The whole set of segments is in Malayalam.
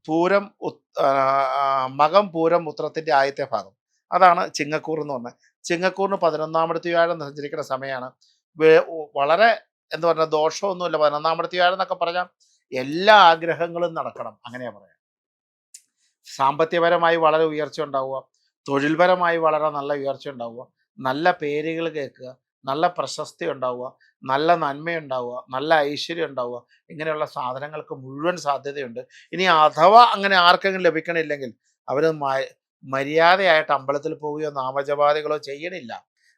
പൂരം മകം പൂരം ഉത്രത്തിൻ്റെ ആദ്യത്തെ ഭാഗം, അതാണ് ചിങ്ങക്കൂർ എന്ന് പറഞ്ഞത്. ചിങ്ങക്കൂറിന് 11ാമത്തെ വ്യാഴം സഞ്ചരിക്കുന്ന സമയമാണ്. വളരെ എന്താ പറയുക, ദോഷമൊന്നുമില്ല. 11ാമത്തെ വ്യാഴം എന്നൊക്കെ പറഞ്ഞാൽ എല്ലാ ആഗ്രഹങ്ങളും നടക്കണം, അങ്ങനെയാ പറയാം. സാമ്പത്തികപരമായി വളരെ ഉയർച്ച ഉണ്ടാവുക, തൊഴിൽപരമായി വളരെ നല്ല ഉയർച്ച ഉണ്ടാവുക, നല്ല പേരുകൾ കേൾക്കുക, നല്ല പ്രശസ്തി ഉണ്ടാവുക, നല്ല നന്മയുണ്ടാവുക, നല്ല ഐശ്വര്യം ഉണ്ടാവുക, ഇങ്ങനെയുള്ള സാധനങ്ങൾക്ക് മുഴുവൻ സാധ്യതയുണ്ട്. ഇനി അഥവാ അങ്ങനെ ആർക്കെങ്കിലും ലഭിക്കണില്ലെങ്കിൽ അവർ മര്യാദയായിട്ട് അമ്പലത്തിൽ പോവുകയോ നാമജപാദികളോ ചെയ്യണില്ല.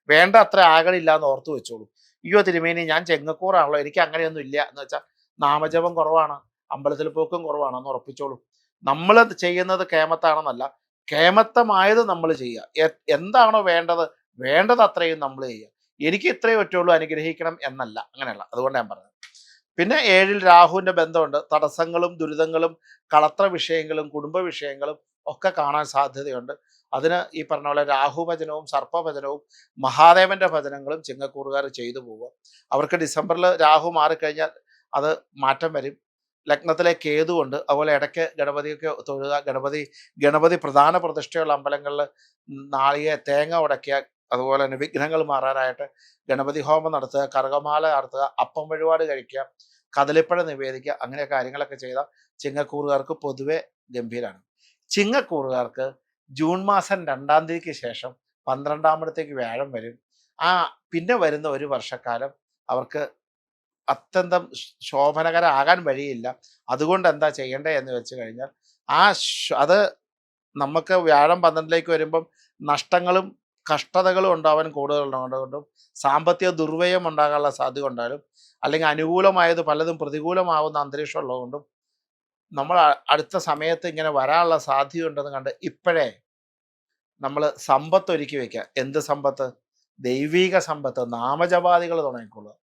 വേണ്ട അത്ര ആകണില്ല എന്ന് ഓർത്തു വെച്ചോളൂ. അയ്യോ തിരുമേനി, ഞാൻ ചെങ്ങക്കൂറാണല്ലോ, എനിക്ക് അങ്ങനെയൊന്നും ഇല്ല എന്ന് വെച്ചാൽ നാമജപം കുറവാണ്, അമ്പലത്തിൽ പോക്കും കുറവാണെന്ന് ഉറപ്പിച്ചോളൂ. നമ്മൾ ചെയ്യുന്നത് കേമത്താണെന്നല്ല, കേമത്തമായത് നമ്മൾ ചെയ്യുക. എന്താണോ വേണ്ടത്, വേണ്ടത് അത്രയും നമ്മൾ ചെയ്യുക. എനിക്ക് ഇത്രയേ പറ്റുള്ളൂ അനുഗ്രഹിക്കണം എന്നല്ല, അങ്ങനെയല്ല. അതുകൊണ്ട് ഞാൻ പറഞ്ഞത്. പിന്നെ 7-ൽ രാഹുവിൻ്റെ ബന്ധമുണ്ട്. തടസ്സങ്ങളും ദുരിതങ്ങളും കളത്ര വിഷയങ്ങളും കുടുംബ വിഷയങ്ങളും ഒക്കെ കാണാൻ സാധ്യതയുണ്ട്. അതിന് ഈ പറഞ്ഞ പോലെ രാഹു ഭജനവും സർപ്പഭജനവും മഹാദേവന്റെ ഭജനങ്ങളും ചിങ്ങക്കൂറുകാർ ചെയ്തു പോവുക. അവർക്ക് ഡിസംബറിൽ രാഹു മാറിക്കഴിഞ്ഞാൽ അത് മാറ്റം വരും. ലഗ്നത്തിലെ കേതുകൊണ്ട്. അതുപോലെ ഇടയ്ക്ക് ഗണപതിയൊക്കെ തൊഴുക. ഗണപതി പ്രധാന പ്രതിഷ്ഠയുള്ള അമ്പലങ്ങളിൽ തേങ്ങ ഉടയ്ക്കുക. അതുപോലെ തന്നെ വിഘ്നങ്ങൾ മാറാനായിട്ട് ഗണപതി ഹോമം നടത്തുക, കറുകമാല നടത്തുക, അപ്പം വഴിപാട് കഴിക്കുക, കദളിപ്പഴം നിവേദിക്കുക, അങ്ങനെ കാര്യങ്ങളൊക്കെ ചെയ്താൽ ചിങ്ങക്കൂറുകാർക്ക് പൊതുവെ ഗംഭീരമാണ്. ചിങ്ങക്കൂറുകാർക്ക് ജൂൺ മാസം 2-ാം തീയതിക്ക് ശേഷം 12ാമിടത്തേക്ക് വ്യാഴം വരും. പിന്നെ വരുന്ന ഒരു വർഷക്കാലം അവർക്ക് അത്യന്തം ശോഭനകരമാകാൻ വഴിയില്ല. അതുകൊണ്ട് എന്താ ചെയ്യേണ്ടത് എന്ന് വെച്ച് കഴിഞ്ഞാൽ അത് നമുക്ക് വ്യാഴം 12ലേക്ക് വരുമ്പം നഷ്ടങ്ങളും കഷ്ടതകളും ഉണ്ടാവാൻ കൂടുതലുള്ളതുകൊണ്ടും സാമ്പത്തിക ദുർവ്യയം ഉണ്ടാകാനുള്ള സാധ്യത ഉണ്ടായാലും, അല്ലെങ്കിൽ അനുകൂലമായത് പലതും പ്രതികൂലമാവുന്ന അന്തരീക്ഷം ഉള്ളതുകൊണ്ടും നമ്മൾ അടുത്ത സമയത്ത് ഇങ്ങനെ വരാനുള്ള സാധ്യതയുണ്ടെന്ന് കണ്ട് ഇപ്പോഴേ നമ്മൾ സമ്പത്ത് ഒരുക്കി വയ്ക്കുക. എന്ത് സമ്പത്ത്? ദൈവീക സമ്പത്ത്, നാമജപാദികൾ തുടങ്ങിക്കൊള്ളുക.